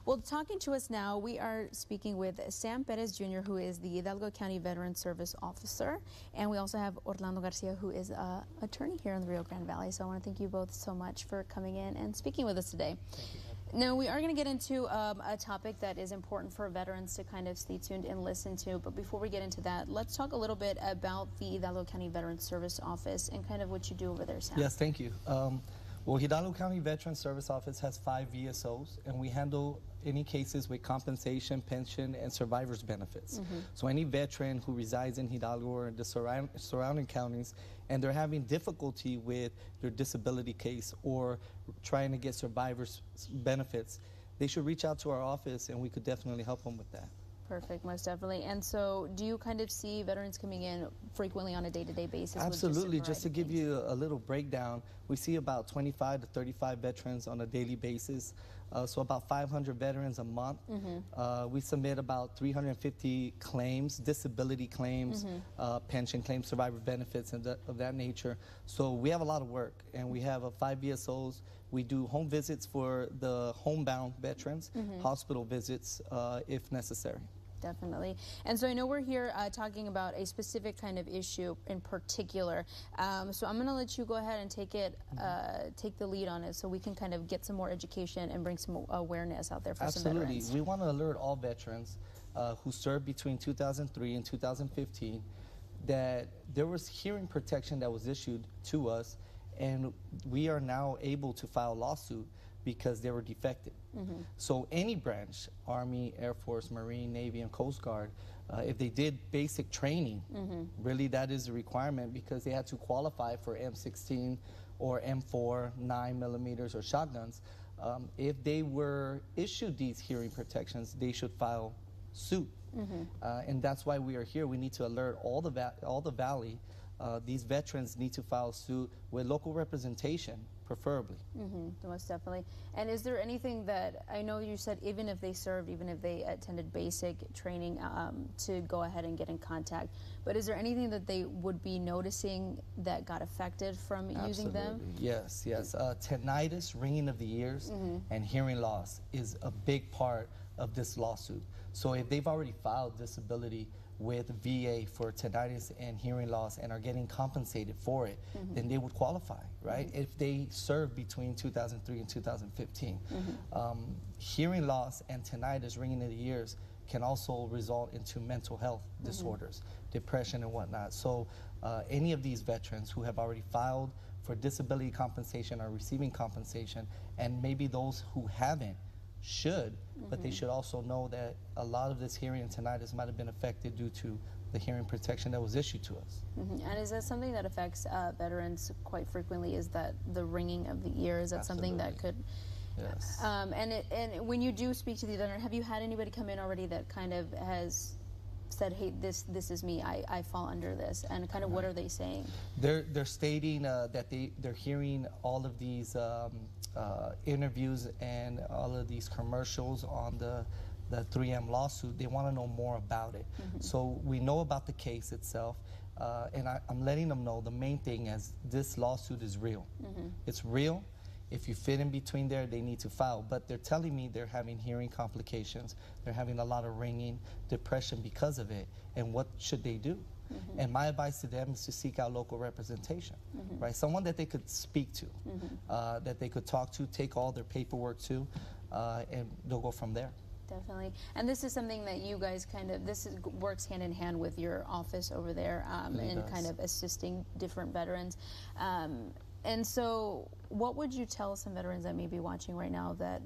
Well, talking to us now, we are speaking with Sam Perez Jr., who is the Hidalgo County Veteran Service Officer, and we also have Orlando Garcia, who is an attorney here in the Rio Grande Valley. So I want to thank you both so much for coming in and speaking with us today. Now, we are going to get into a topic that is important for veterans to kind of stay tuned and listen to. But before we get into that, let's talk a little bit about the Hidalgo County Veteran Service Office and kind of what you do over there, Sam. Yes, thank you. Well, Hidalgo County Veteran Service Office has 5 VSOs, and we handle any cases with compensation, pension, and survivor's benefits. So any veteran who resides in Hidalgo or the surrounding counties, and they're having difficulty with their disability case or trying to get survivor's benefits, they should reach out to our office, and we could definitely help them with that. Perfect, most definitely. And so do you kind of see veterans coming in frequently on a day-to-day basis? Absolutely. Just to give you a little breakdown, we see about 25 to 35 veterans on a daily basis, so about 500 veterans a month. We submit about 350 claims, disability claims, pension claims, survivor benefits, and of that nature. So we have a lot of work, and we have 5 VSOs. We do home visits for the homebound veterans, hospital visits if necessary. Definitely. And so I know we're here talking about a specific kind of issue in particular. So I'm going to let you go ahead and take the lead on it so we can kind of get some more education and bring some awareness out there for some veterans. Absolutely. We want to alert all veterans who served between 2003 and 2015 that there was hearing protection that was issued to us, and we are now able to file a lawsuit because they were defective. So any branch, Army, Air Force, Marine, Navy, and Coast Guard, if they did basic training, really that is a requirement because they had to qualify for M16 or M4, 9mm, or shotguns. If they were issued these hearing protections, they should file suit. And that's why we are here. We need to alert all the Valley. These veterans need to file suit with local representation, preferably. Most definitely. And is there anything that, I know you said even if they served, even if they attended basic training to go ahead and get in contact, but is there anything that they would be noticing that got affected from using them? Yes, yes. Tinnitus, ringing of the ears, and hearing loss is a big part of this lawsuit. So if they've already filed disability with VA for tinnitus and hearing loss and are getting compensated for it, then they would qualify, right? If they served between 2003 and 2015. Hearing loss and tinnitus, ringing in the ears, can also result into mental health disorders, depression and whatnot. So any of these veterans who have already filed for disability compensation are receiving compensation, and maybe those who haven't should, but they should also know that a lot of this hearing and tinnitus might have been affected due to the hearing protection that was issued to us. And is that something that affects veterans quite frequently? Is that the ringing of the ear? Is that something that could? Yes. And when you do speak to the veteran, have you had anybody come in already that kind of has said, hey, this is me, I fall under this, and kind of what are they saying? They're stating that they're hearing all of these interviews and all of these commercials on the 3M lawsuit. They want to know more about it. So we know about the case itself, and I'm letting them know the main thing is this lawsuit is real. It's real. If you fit in between there, they need to file. But they're telling me they're having hearing complications. They're having a lot of ringing, depression because of it. And what should they do? And my advice to them is to seek out local representation, right? Someone that they could speak to, that they could talk to, take all their paperwork to, and they'll go from there. Definitely. And this is something that you guys works hand in hand with your office over there in kind of assisting different veterans. And so what would you tell some veterans that may be watching right now that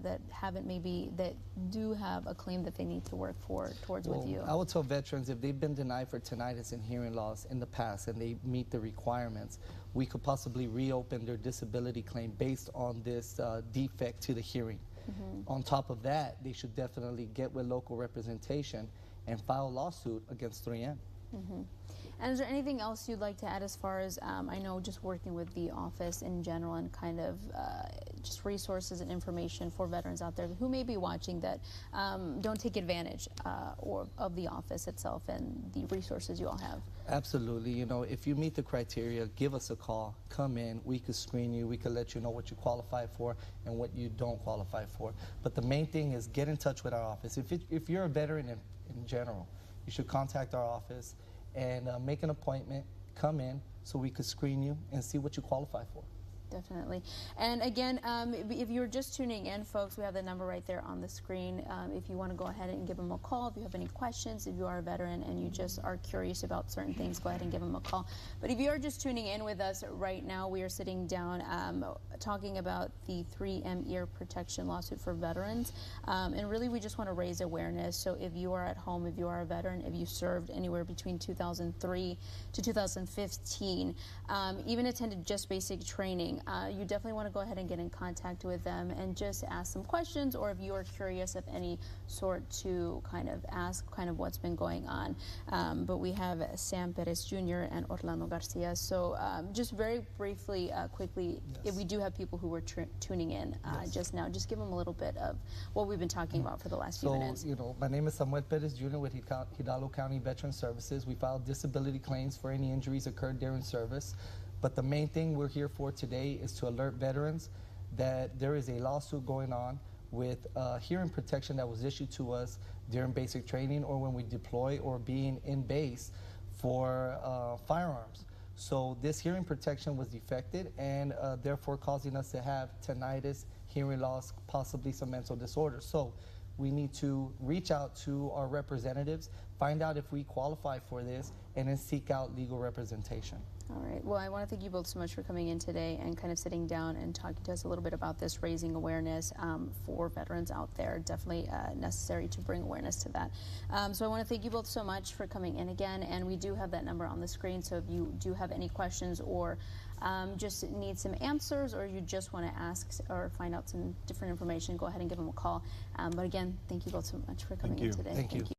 do have a claim that they need to work towards with you? I would tell veterans if they've been denied for tinnitus and hearing loss in the past and they meet the requirements, we could possibly reopen their disability claim based on this defect to the hearing. On top of that, they should definitely get with local representation and file a lawsuit against 3M. And is there anything else you'd like to add as far as, I know just working with the office in general and kind of just resources and information for veterans out there who may be watching that don't take advantage of the office itself and the resources you all have? Absolutely. You know, if you meet the criteria, give us a call. Come in. We could screen you. We could let you know what you qualify for and what you don't qualify for. But the main thing is get in touch with our office. If you're a veteran in general, you should contact our office and make an appointment. Come in so we could screen you and see what you qualify for. Definitely. And again, if you're just tuning in, folks, we have the number right there on the screen. If you want to go ahead and give them a call, if you have any questions, if you are a veteran and you just are curious about certain things, go ahead and give them a call. But if you are just tuning in with us right now, we are sitting down talking about the 3M ear protection lawsuit for veterans. And really, we just want to raise awareness. So if you are at home, if you are a veteran, if you served anywhere between 2003 to 2015, even attended just basic training, you definitely want to go ahead and get in contact with them and just ask some questions, or if you are curious of any sort to kind of ask kind of what's been going on. But we have Sam Perez Jr. and Orlando Garcia. So just very briefly, quickly, if we do have people who were tuning in just now, just give them a little bit of what we've been talking about for the last few minutes. So, you know, my name is Samuel Perez Jr. with Hidalgo County Veteran Services. We filed disability claims for any injuries occurred during service. But the main thing we're here for today is to alert veterans that there is a lawsuit going on with hearing protection that was issued to us during basic training or when we deploy or being in base for firearms. So this hearing protection was defected and therefore causing us to have tinnitus, hearing loss, possibly some mental disorders. So we need to reach out to our representatives, find out if we qualify for this, and then seek out legal representation. All right. Well, I want to thank you both so much for coming in today and kind of sitting down and talking to us a little bit about this, raising awareness for veterans out there. Definitely necessary to bring awareness to that. So I want to thank you both so much for coming in again. And we do have that number on the screen. So if you do have any questions or just need some answers, or you just want to ask or find out some different information, go ahead and give them a call. But again, thank you both so much for coming in today. Thank you.